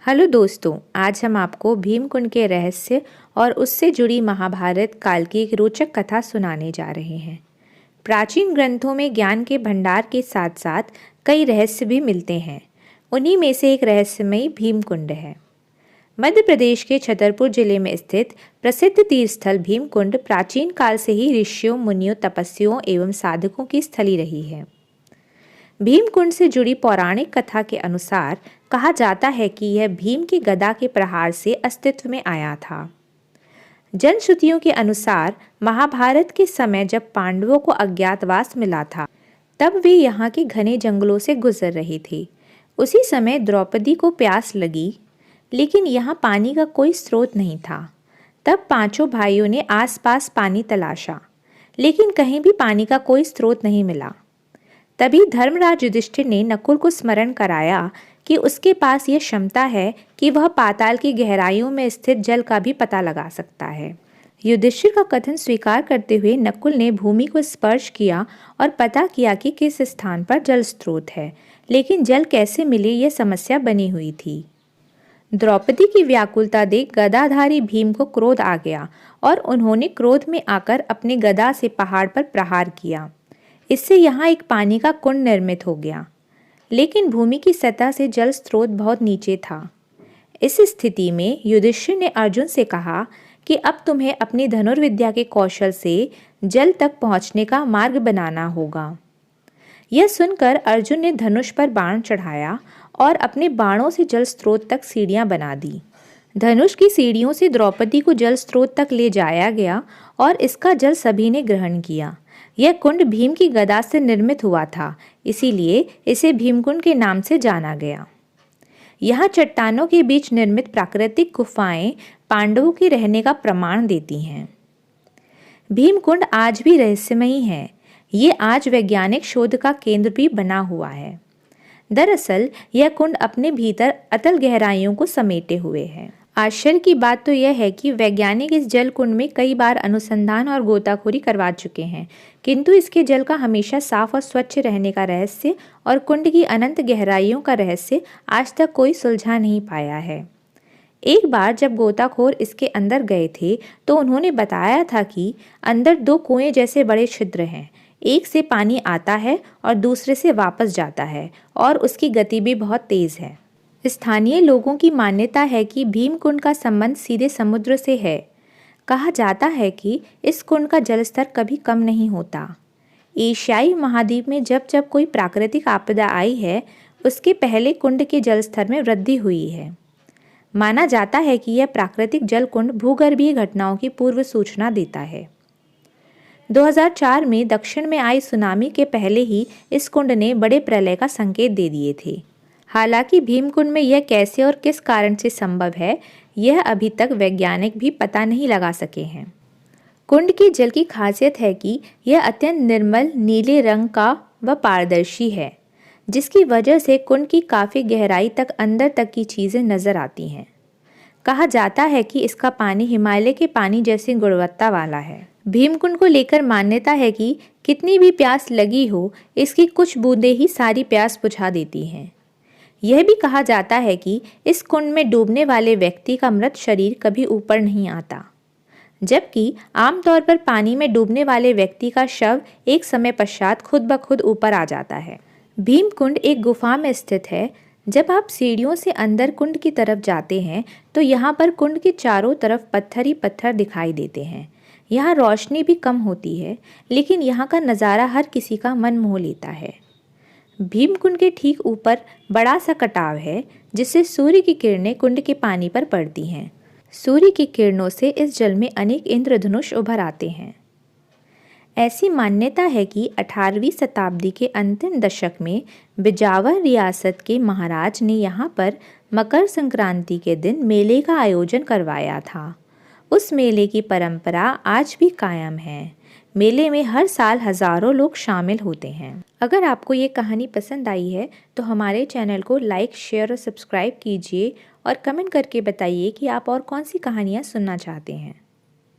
Hello दोस्तों, आज हम आपको भीमकुंड के रहस्य और उससे जुड़ी महाभारत काल की एक रोचक कथा सुनाने जा रहे हैं। प्राचीन ग्रंथों में ज्ञान के भंडार के साथ साथ कई रहस्य भी मिलते हैं। उन्हीं में से एक रहस्यमयी भीमकुंड है। मध्य प्रदेश के छतरपुर जिले में स्थित प्रसिद्ध तीर्थस्थल भीमकुंड प्राचीन काल से ही ऋषियों, मुनियों, तपस्वियों एवं साधकों की स्थली रही है। भीमकुंड से जुड़ी पौराणिक कथा के अनुसार कहा जाता है कि यह भीम की गदा के प्रहार से अस्तित्व में आया था। जनश्रुतियों के अनुसार महाभारत के समय जब पांडवों को अज्ञातवास मिला था, तब वे यहाँ के घने जंगलों से गुजर रहे थे। उसी समय द्रौपदी को प्यास लगी, लेकिन यहाँ पानी का कोई स्रोत नहीं था। तब पांचों भाइयों ने आसपास पानी तलाशा, लेकिन कहीं भी पानी का कोई स्रोत नहीं मिला। तभी धर्मराज युधिष्ठिर ने नकुल को स्मरण कराया कि उसके पास यह क्षमता है कि वह पाताल की गहराइयों में स्थित जल का भी पता लगा सकता है। युधिष्ठिर का कथन स्वीकार करते हुए नकुल ने भूमि को स्पर्श किया और पता किया कि किस स्थान पर जल स्रोत है, लेकिन जल कैसे मिले यह समस्या बनी हुई थी। द्रौपदी की व्याकुलता देख गदाधारी भीम को क्रोध आ गया और उन्होंने क्रोध में आकर अपनी गदा से पहाड़ पर प्रहार किया। इससे यहाँ एक पानी का कुंड निर्मित हो गया, लेकिन भूमि की सतह से जल स्रोत बहुत नीचे था। इस स्थिति में युधिष्ठिर ने अर्जुन से कहा कि अब तुम्हें अपनी धनुर्विद्या के कौशल से जल तक पहुँचने का मार्ग बनाना होगा। यह सुनकर अर्जुन ने धनुष पर बाण चढ़ाया और अपने बाणों से जल स्रोत तक सीढ़ियाँ बना दी। धनुष की सीढ़ियों से द्रौपदी को जल स्रोत तक ले जाया गया और इसका जल सभी ने ग्रहण किया। यह कुंड भीम की गदा से निर्मित हुआ था, इसीलिए इसे भीमकुंड के नाम से जाना गया। यहाँ चट्टानों के बीच निर्मित प्राकृतिक गुफाएं पांडवों के रहने का प्रमाण देती हैं। भीमकुंड आज भी रहस्यमयी है। ये आज वैज्ञानिक शोध का केंद्र भी बना हुआ है। दरअसल यह कुंड अपने भीतर अतल गहराइयों को समेटे हुए है। आश्चर्य की बात तो यह है कि वैज्ञानिक इस जल कुंड में कई बार अनुसंधान और गोताखोरी करवा चुके हैं, किंतु इसके जल का हमेशा साफ और स्वच्छ रहने का रहस्य और कुंड की अनंत गहराइयों का रहस्य आज तक कोई सुलझा नहीं पाया है। एक बार जब गोताखोर इसके अंदर गए थे तो उन्होंने बताया था कि अंदर दो कुएं जैसे बड़े छिद्र हैं। एक से पानी आता है और दूसरे से वापस जाता है और उसकी गति भी बहुत तेज है। स्थानीय लोगों की मान्यता है कि भीमकुंड का संबंध सीधे समुद्र से है। कहा जाता है कि इस कुंड का जलस्तर कभी कम नहीं होता। एशियाई महाद्वीप में जब जब कोई प्राकृतिक आपदा आई है, उसके पहले कुंड के जलस्तर में वृद्धि हुई है। माना जाता है कि यह प्राकृतिक जल कुंड भूगर्भीय घटनाओं की पूर्व सूचना देता है। 2004 में दक्षिण में आई सुनामी के पहले ही इस कुंड ने बड़े प्रलय का संकेत दे दिए थे। हालांकि भीमकुंड में यह कैसे और किस कारण से संभव है, यह अभी तक वैज्ञानिक भी पता नहीं लगा सके हैं। कुंड के जल की खासियत है कि यह अत्यंत निर्मल नीले रंग का व पारदर्शी है, जिसकी वजह से कुंड की काफ़ी गहराई तक अंदर तक की चीज़ें नज़र आती हैं। कहा जाता है कि इसका पानी हिमालय के पानी जैसी गुणवत्ता वाला है। भीमकुंड को लेकर मान्यता है कि कितनी भी प्यास लगी हो, इसकी कुछ बूंदें ही सारी प्यास बुझा देती हैं। यह भी कहा जाता है कि इस कुंड में डूबने वाले व्यक्ति का मृत शरीर कभी ऊपर नहीं आता, जबकि आमतौर पर पानी में डूबने वाले व्यक्ति का शव एक समय पश्चात खुद ब खुद ऊपर आ जाता है। भीमकुंड एक गुफा में स्थित है। जब आप सीढ़ियों से अंदर कुंड की तरफ जाते हैं तो यहाँ पर कुंड के चारों तरफ पत्थर ही पत्थर दिखाई देते हैं। यहाँ रोशनी भी कम होती है, लेकिन यहाँ का नज़ारा हर किसी का मन मोह लेता है। भीमकुंड के ठीक ऊपर बड़ा सा कटाव है, जिससे सूर्य की किरणें कुंड के पानी पर पड़ती हैं। सूर्य की किरणों से इस जल में अनेक इंद्रधनुष उभर आते हैं। ऐसी मान्यता है कि 18वीं शताब्दी के अंतिम दशक में बिजावर रियासत के महाराज ने यहाँ पर मकर संक्रांति के दिन मेले का आयोजन करवाया था। उस मेले की परंपरा आज भी कायम है। मेले में हर साल हजारों लोग शामिल होते हैं। अगर आपको ये कहानी पसंद आई है तो हमारे चैनल को लाइक, शेयर और सब्सक्राइब कीजिए और कमेंट करके बताइए कि आप और कौन सी कहानियाँ सुनना चाहते हैं।